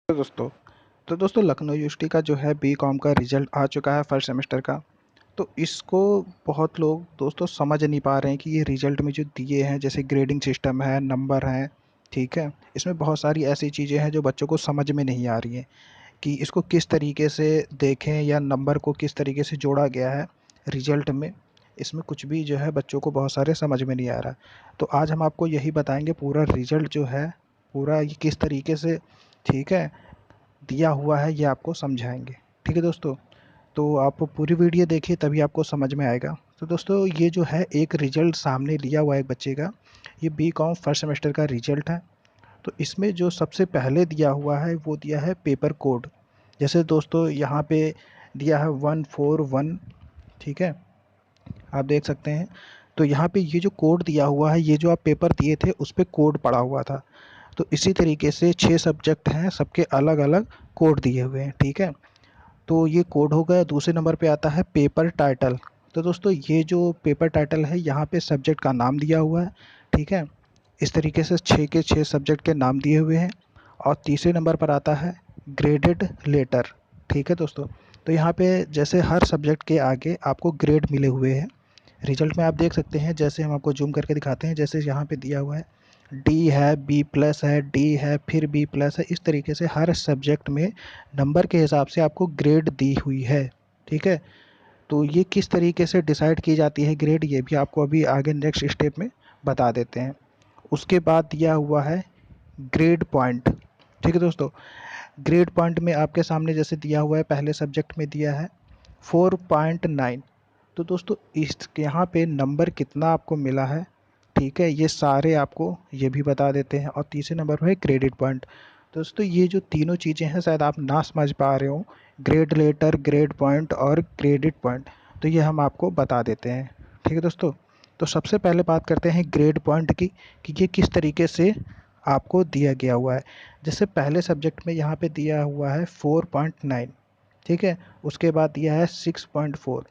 तो दोस्तों लखनऊ यूनिवर्सिटी का जो है बीकॉम का रिजल्ट आ चुका है फर्स्ट सेमेस्टर का। तो इसको बहुत लोग दोस्तों समझ नहीं पा रहे हैं कि ये रिजल्ट में जो दिए हैं जैसे ग्रेडिंग सिस्टम है, नंबर हैं, ठीक है? इसमें बहुत सारी ऐसी चीज़ें हैं जो बच्चों को समझ में नहीं आ रही हैं कि इसको किस तरीके से देखें या नंबर को किस तरीके से जोड़ा गया है रिजल्ट में। इसमें कुछ भी जो है बच्चों को बहुत सारे समझ में नहीं आ रहा। तो आज हम आपको यही बताएँगे पूरा रिजल्ट जो है, पूरा ये किस तरीके से, ठीक है, दिया हुआ है ये आपको समझाएँगे। ठीक है दोस्तों? तो आप पूरी वीडियो देखिए तभी आपको समझ में आएगा। तो दोस्तों ये जो है एक रिज़ल्ट सामने लिया हुआ है एक बच्चे का, ये बीकॉम फर्स्ट सेमेस्टर का रिज़ल्ट है। तो इसमें जो सबसे पहले दिया हुआ है वो दिया है पेपर कोड। जैसे दोस्तों यहाँ पे दिया है 141, ठीक है? आप देख सकते हैं। तो यहाँ पे ये जो कोड दिया हुआ है, ये जो आप पेपर दिए थे उस पे कोड पड़ा हुआ था। तो इसी तरीके से 6 सब्जेक्ट हैं, सबके अलग-अलग कोड दिए हुए हैं, ठीक है? तो ये कोड हो गया। दूसरे नंबर पे आता है पेपर टाइटल। तो दोस्तों ये जो पेपर टाइटल है यहाँ पे सब्जेक्ट का नाम दिया हुआ है, ठीक है? इस तरीके से 6 के 6 सब्जेक्ट के नाम दिए हुए हैं। और तीसरे नंबर पर आता है ग्रेडेड लेटर, ठीक है दोस्तों? तो यहाँ पे जैसे हर सब्जेक्ट के आगे आपको ग्रेड मिले हुए हैं। रिजल्ट में आप देख सकते हैं, जैसे हम आपको जूम करके दिखाते हैं, जैसे यहाँ पे दिया हुआ है डी है, बी प्लस है, डी है, फिर बी प्लस है। इस तरीके से हर सब्जेक्ट में नंबर के हिसाब से आपको ग्रेड दी हुई है, ठीक है? तो ये किस तरीके से डिसाइड की जाती है ग्रेड, ये भी आपको अभी आगे नेक्स्ट स्टेप में बता देते हैं। उसके बाद दिया हुआ है ग्रेड पॉइंट, ठीक है दोस्तों? ग्रेड पॉइंट में आपके सामने जैसे दिया हुआ है, पहले सब्जेक्ट में दिया है 4.9। तो दोस्तों इस यहाँ पे नंबर कितना आपको मिला है, ठीक है, ये सारे आपको ये भी बता देते हैं। और तीसरे नंबर पर है क्रेडिट पॉइंट। दोस्तों ये जो तीनों चीज़ें हैं शायद आप ना समझ पा रहे हो, ग्रेड लेटर, ग्रेड पॉइंट और क्रेडिट पॉइंट, तो ये हम आपको बता देते हैं, ठीक है दोस्तों? तो सबसे पहले बात करते हैं ग्रेड पॉइंट की कि ये किस तरीके से आपको दिया गया हुआ है। जैसे पहले सब्जेक्ट में यहाँ पे दिया हुआ है 4.9, ठीक है? उसके बाद दिया है 6.4।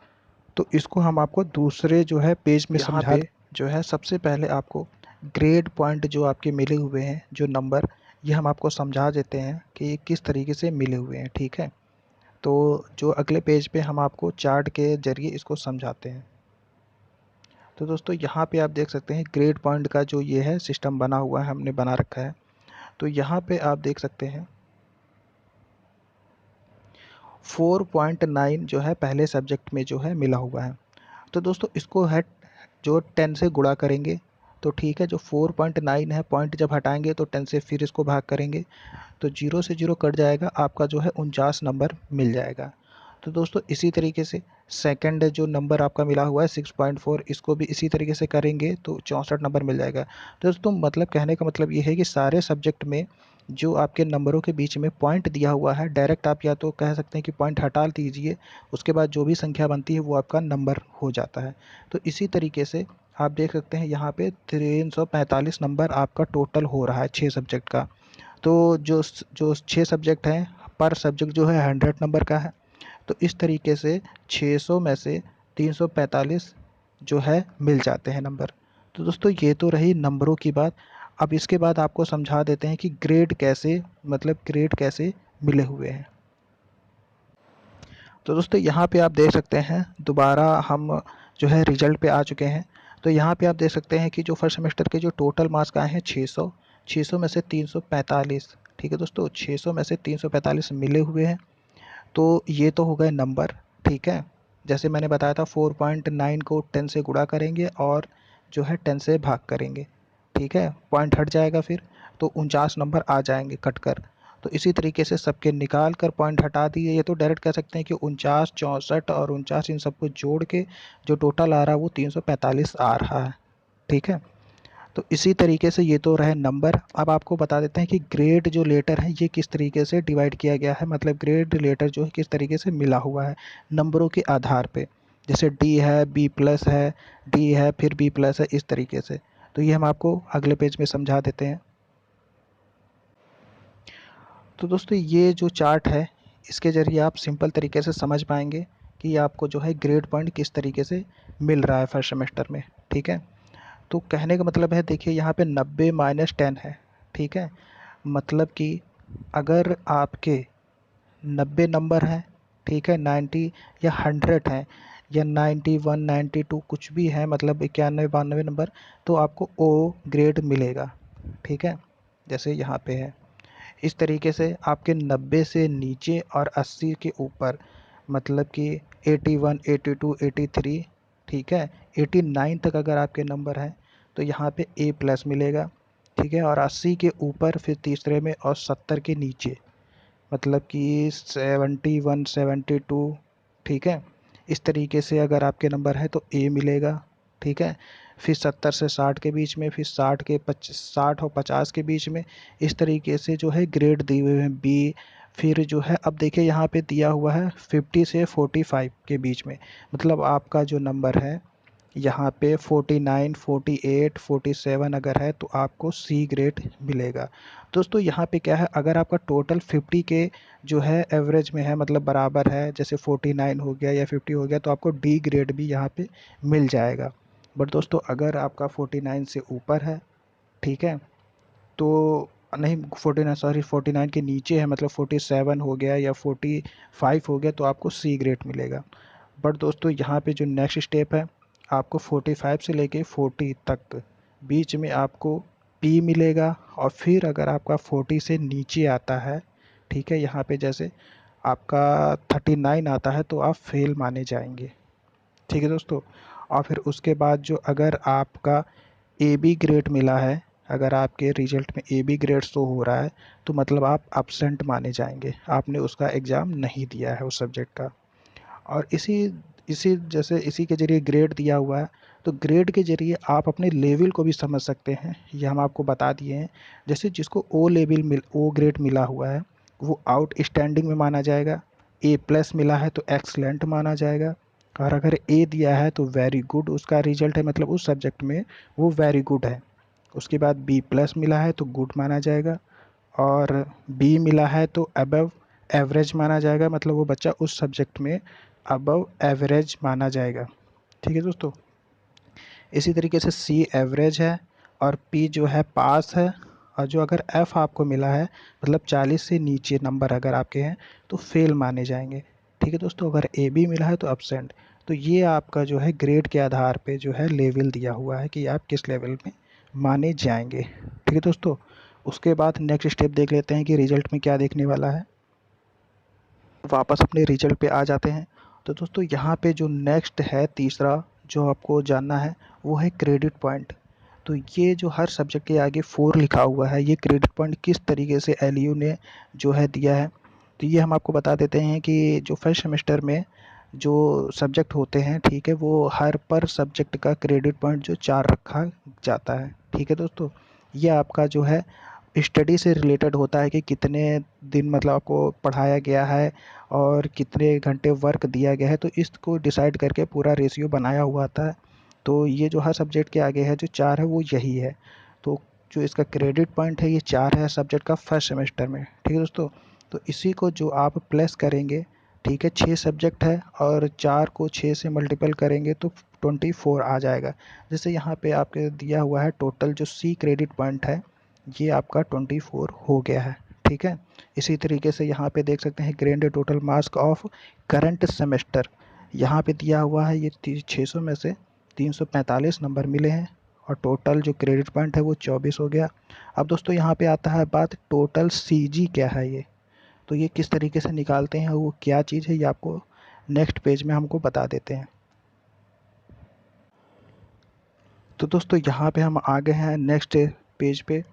तो इसको हम आपको दूसरे जो है पेज में यहाँ समझा पे जो है सबसे पहले आपको ग्रेड पॉइंट जो आपके मिले हुए हैं, जो नंबर, ये हम आपको समझा देते हैं कि ये किस तरीके से मिले हुए हैं, ठीक है? तो जो अगले पेज पे हम आपको चार्ट के ज़रिए इसको समझाते हैं। तो दोस्तों यहाँ पे आप देख सकते हैं ग्रेड पॉइंट का जो ये है सिस्टम बना हुआ है, हमने बना रखा है। तो यहाँ पे आप देख सकते हैं 4.9 जो है पहले सब्जेक्ट में जो है मिला हुआ है। तो दोस्तों इसको है जो 10 से गुणा करेंगे तो ठीक है, जो 4.9 है पॉइंट जब हटाएंगे तो 10 से फिर इसको भाग करेंगे तो 0 से 0 कट जाएगा, आपका जो है 49 नंबर मिल जाएगा। तो दोस्तों इसी तरीके से सेकंड जो नंबर आपका मिला हुआ है 6.4, इसको भी इसी तरीके से करेंगे तो 64 नंबर मिल जाएगा। तो दोस्तों मतलब कहने का मतलब ये है कि सारे सब्जेक्ट में जो आपके नंबरों के बीच में पॉइंट दिया हुआ है, डायरेक्ट आप या तो कह सकते हैं कि पॉइंट हटा दीजिए, उसके बाद जो भी संख्या बनती है वो आपका नंबर हो जाता है। तो इसी तरीके से आप देख सकते हैं यहाँ पे 345 नंबर आपका टोटल हो रहा है 6 सब्जेक्ट का। तो जो 6 सब्जेक्ट हैं, पर सब्जेक्ट जो है 100 नंबर का है। तो इस तरीके से 600 में से 345 जो है मिल जाते हैं नंबर। तो दोस्तों ये तो रही नंबरों की बात। अब इसके बाद आपको समझा देते हैं कि ग्रेड कैसे, मतलब ग्रेड कैसे मिले हुए हैं। तो दोस्तों यहाँ पे आप देख सकते हैं दोबारा हम जो है रिजल्ट पे आ चुके हैं। तो यहाँ पे आप देख सकते हैं कि जो फर्स्ट सेमेस्टर के जो टोटल मार्क्स आए हैं 600, 600 में से 345, ठीक है दोस्तों, 600 में से 345 मिले हुए हैं। तो ये तो हो गए नंबर, ठीक है? जैसे मैंने बताया था 4.9 को 10 से गुणा करेंगे और जो है 10 से भाग करेंगे, ठीक है? पॉइंट हट जाएगा फिर, तो 49 नंबर आ जाएंगे कट कर। तो इसी तरीके से सबके निकाल कर पॉइंट हटा दिए। ये तो डायरेक्ट कह सकते हैं कि 49, 64 और 49 इन सबको जोड़ के जो टोटल आ रहा है वो 345 आ रहा है, ठीक है? तो इसी तरीके से ये तो रहे नंबर। अब आपको बता देते हैं कि ग्रेड जो लेटर है ये किस तरीके से डिवाइड किया गया है, मतलब ग्रेड लेटर जो है किस तरीके से मिला हुआ है नंबरों के आधार पे। जैसे डी है, बी प्लस है, डी है, फिर बी प्लस है, इस तरीके से। तो ये हम आपको अगले पेज में समझा देते हैं। तो दोस्तों ये जो चार्ट है इसके ज़रिए आप सिंपल तरीके से समझ पाएंगे कि आपको जो है ग्रेड पॉइंट किस तरीके से मिल रहा है फर्स्ट सेमेस्टर में, ठीक है? तो कहने का मतलब है, देखिए यहाँ पे 90 माइनस 10 है, ठीक है? मतलब कि अगर आपके 90 नंबर हैं, ठीक है, 90 या 100 हैं, या 91 92 कुछ भी है, मतलब 91 92 नंबर, तो आपको ओ ग्रेड मिलेगा, ठीक है, जैसे यहाँ पे है। इस तरीके से आपके 90 से नीचे और 80 के ऊपर, मतलब कि 81 82 83, ठीक है, 89 तक अगर आपके नंबर हैं तो यहाँ पे ए प्लस मिलेगा, ठीक है, और 80 के ऊपर फिर तीसरे में, और 70 के नीचे मतलब कि 71 72, ठीक है, इस तरीके से अगर आपके नंबर है तो ए मिलेगा, ठीक है। फिर 70 से 60 के बीच में, फिर 60 और 50 के बीच में, इस तरीके से जो है ग्रेड दिए हुए हैं बी। फिर जो है अब देखिए यहाँ पे दिया हुआ है 50 से 45 के बीच में, मतलब आपका जो नंबर है यहाँ पे 49 48 47 अगर है तो आपको सी ग्रेड मिलेगा। दोस्तों यहाँ पे क्या है, अगर आपका टोटल 50 के जो है एवरेज में है, मतलब बराबर है, जैसे 49 हो गया या 50 हो गया, तो आपको डी ग्रेड भी यहाँ पे मिल जाएगा। बट दोस्तों अगर आपका 49 से ऊपर है, ठीक है, तो नहीं 49 सॉरी 49 के नीचे है, मतलब 47 हो गया या 45 हो गया, तो आपको सी ग्रेड मिलेगा। बट दोस्तों यहाँ पे जो नेक्स्ट स्टेप है, आपको 45 से लेके 40 तक बीच में आपको पी मिलेगा। और फिर अगर आपका 40 से नीचे आता है, ठीक है, यहाँ पे जैसे आपका 39 आता है तो आप फेल माने जाएंगे, ठीक है दोस्तों। और फिर उसके बाद जो अगर आपका ए बी ग्रेड मिला है, अगर आपके रिजल्ट में ए बी ग्रेड शो हो रहा है, तो मतलब आप absent माने जाएंगे, आपने उसका एग्ज़ाम नहीं दिया है उस सब्जेक्ट का। और इसी इसी जैसे इसी के ज़रिए ग्रेड दिया हुआ है, तो ग्रेड के ज़रिए आप अपने लेवल को भी समझ सकते हैं, ये हम आपको बता दिए हैं। जैसे जिसको ओ ग्रेड मिला हुआ है वो आउटस्टैंडिंग में माना जाएगा, ए प्लस मिला है तो एक्सलेंट माना जाएगा, और अगर ए दिया है तो वेरी गुड उसका रिजल्ट है, मतलब उस सब्जेक्ट में वो वेरी गुड है। उसके बाद बी प्लस मिला है तो गुड माना जाएगा, और बी मिला है तो अबव एवरेज माना जाएगा, मतलब वो बच्चा उस सब्जेक्ट में अबव एवरेज माना जाएगा, ठीक है दोस्तों। इसी तरीके से सी एवरेज है, और पी जो है पास है, और जो अगर एफ़ आपको मिला है, मतलब 40 से नीचे नंबर अगर आपके हैं तो फेल माने जाएंगे, ठीक है दोस्तों। अगर ए बी मिला है तो अब्सेंट। तो ये आपका जो है ग्रेड के आधार पे जो है लेवल दिया हुआ है कि आप किस लेवल में माने जाएंगे, ठीक है दोस्तों। उसके बाद नेक्स्ट स्टेप देख लेते हैं कि रिजल्ट में क्या देखने वाला है। वापस अपने रिजल्ट पे आ जाते हैं। तो दोस्तों यहाँ पे जो नेक्स्ट है तीसरा जो आपको जानना है वो है क्रेडिट पॉइंट। तो ये जो हर सब्जेक्ट के आगे 4 लिखा हुआ है, ये क्रेडिट पॉइंट किस तरीके से एलयू ने जो है दिया है। तो ये हम आपको बता देते हैं कि जो फर्स्ट सेमेस्टर में जो सब्जेक्ट होते हैं, ठीक है, वो हर पर सब्जेक्ट का क्रेडिट पॉइंट जो 4 रखा जाता है, ठीक है दोस्तों। ये आपका जो है स्टडी से रिलेटेड होता है कि कितने दिन मतलब आपको पढ़ाया गया है और कितने घंटे वर्क दिया गया है, तो इसको डिसाइड करके पूरा रेशियो बनाया हुआ आता है। तो ये जो हर सब्जेक्ट के आगे है जो 4 है वो यही है। तो जो इसका क्रेडिट पॉइंट है ये 4 है सब्जेक्ट का फर्स्ट सेमेस्टर में, ठीक है दोस्तों। तो इसी को जो आप प्लस करेंगे, ठीक है, 6 सब्जेक्ट है और 4 को 6 से मल्टीपल करेंगे तो 24 आ जाएगा। जैसे यहाँ पे आपके दिया हुआ है टोटल जो सी क्रेडिट पॉइंट है ये आपका 24 हो गया है, ठीक है। इसी तरीके से यहाँ पे देख सकते हैं grade total marks of current semester, यहाँ पे दिया हुआ है ये 600 में से 345 नंबर मिले हैं, और टोटल जो क्रेडिट पॉइंट है वो 24 हो गया। अब दोस्तों यहाँ पे आता है बात टोटल सीजी क्या है ये, तो ये किस तरीके से निकालते हैं, वो क्या चीज़ है, ये आपको नेक्स्ट पेज में हमको बता देते हैं। तो दोस्तों यहाँ पे हम आ गए हैं नेक्स्ट पेज पे।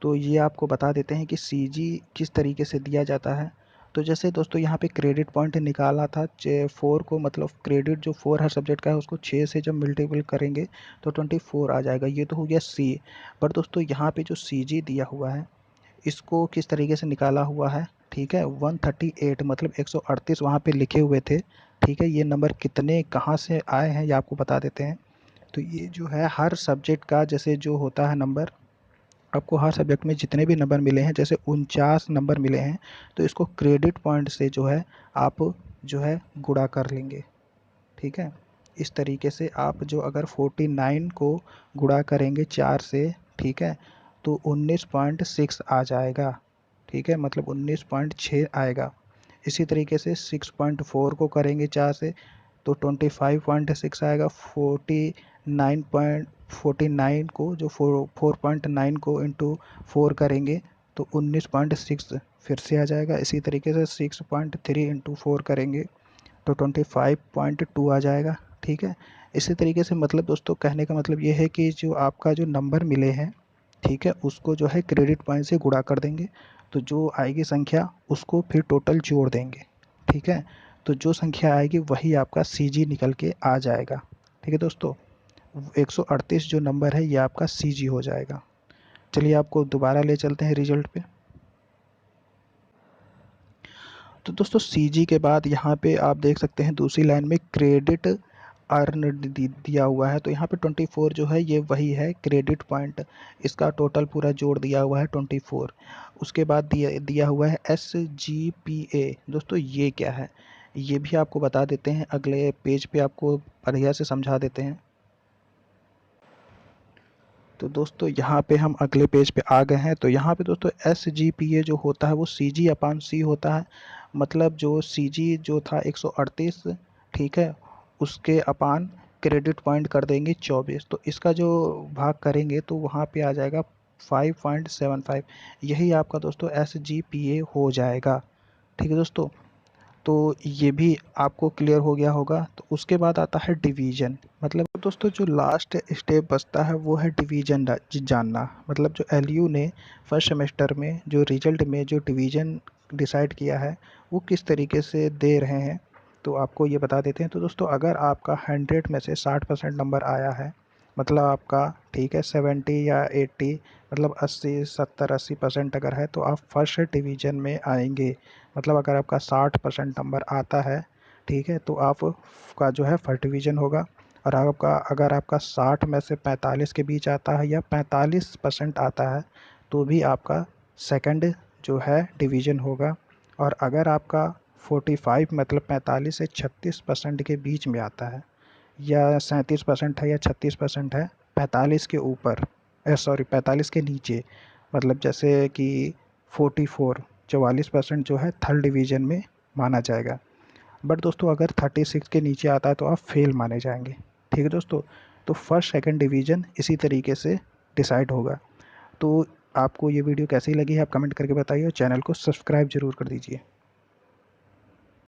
तो ये आपको बता देते हैं कि सीजी किस तरीके से दिया जाता है। तो जैसे दोस्तों यहाँ पे क्रेडिट पॉइंट निकाला था 4 को, मतलब क्रेडिट जो 4 हर सब्जेक्ट का है उसको 6 से जब मल्टीपल करेंगे तो 24 आ जाएगा, ये तो हो गया सी। पर दोस्तों यहाँ पे जो सीजी दिया हुआ है इसको किस तरीके से निकाला हुआ है, ठीक है, 138 मतलब 138 वहाँ पे लिखे हुए थे, ठीक है। ये नंबर कितने कहाँ से आए हैं ये आपको बता देते हैं। तो ये जो है हर सब्जेक्ट का जैसे जो होता है नंबर, आपको हर सब्जेक्ट में जितने भी नंबर मिले हैं, जैसे 49 नंबर मिले हैं, तो इसको क्रेडिट पॉइंट से जो है आप जो है गुणा कर लेंगे, ठीक है। इस तरीके से आप जो अगर 49 को गुणा करेंगे 4 से, ठीक है, तो 19.6 आ जाएगा, ठीक है, मतलब 19.6 आएगा। इसी तरीके से 6.4 को करेंगे 4 से तो 25.6 आएगा। 49 को जो 4.9 को इंटू 4 करेंगे तो 19.6 फिर से आ जाएगा। इसी तरीके से 6.3 इंटू 4 करेंगे तो 25.2 आ जाएगा। ठीक है, इसी तरीके से मतलब दोस्तों कहने का मतलब ये है कि जो आपका जो नंबर मिले हैं, ठीक है, उसको जो है क्रेडिट पॉइंट से गुणा कर देंगे, तो जो आएगी संख्या उसको फिर टोटल जोड़ देंगे। ठीक है, तो जो संख्या आएगी वही आपका CG निकल के आ जाएगा। ठीक है दोस्तों, 138 जो नंबर है ये आपका CG हो जाएगा। चलिए आपको दोबारा ले चलते हैं रिजल्ट पे। तो दोस्तों CG के बाद यहाँ पे आप देख सकते हैं दूसरी लाइन में क्रेडिट अर्न दिया हुआ है, तो यहाँ पे 24 जो है ये वही है क्रेडिट पॉइंट, इसका टोटल पूरा जोड़ दिया हुआ है 24। उसके बाद दिया हुआ है SGPA। दोस्तों ये क्या है ये भी आपको बता देते हैं, अगले पेज पे आपको बढ़िया से समझा देते हैं। तो दोस्तों यहाँ पे हम अगले पेज पे आ गए हैं। तो यहाँ पे दोस्तों SGPA जो होता है वो CG/C होता है। मतलब जो CG जो था 138, ठीक है, उसके अपान क्रेडिट पॉइंट कर देंगे 24, तो इसका जो भाग करेंगे तो वहाँ पे आ जाएगा 5.75। यही आपका दोस्तों SGPA हो जाएगा। ठीक है दोस्तों, तो ये भी आपको क्लियर हो गया होगा। तो उसके बाद आता है डिवीज़न। मतलब दोस्तों जो लास्ट स्टेप बचता है वो है डिवीज़न जानना। मतलब जो LU ने फर्स्ट सेमेस्टर में जो रिजल्ट में जो डिवीज़न डिसाइड किया है वो किस तरीके से दे रहे हैं, तो आपको ये बता देते हैं। तो दोस्तों अगर आपका 100 में से 60% नंबर आया है, मतलब आपका ठीक है 70 या 80, मतलब 70-80% अगर है तो आप फर्स्ट डिवीज़न में आएंगे। मतलब अगर आपका 60% नंबर आता है, ठीक है, तो आप का जो है फर्स्ट डिवीज़न होगा। और आपका अगर आपका 60 में से 45 के बीच आता है या 45% आता है तो भी आपका सेकंड जो है डिवीज़न होगा। और अगर आपका 45 मतलब 45 से 36% के बीच में आता है, या 37% है या 36% है, 45 के ऊपर, सॉरी 45 के नीचे, मतलब जैसे कि 44% जो है थर्ड डिवीज़न में माना जाएगा। बट दोस्तों अगर 36 के नीचे आता है तो आप फेल माने जाएंगे। ठीक है दोस्तों, तो फर्स्ट सेकंड डिवीज़न इसी तरीके से डिसाइड होगा। तो आपको ये वीडियो कैसी लगी है आप कमेंट करके बताइए और चैनल को सब्सक्राइब ज़रूर कर दीजिए।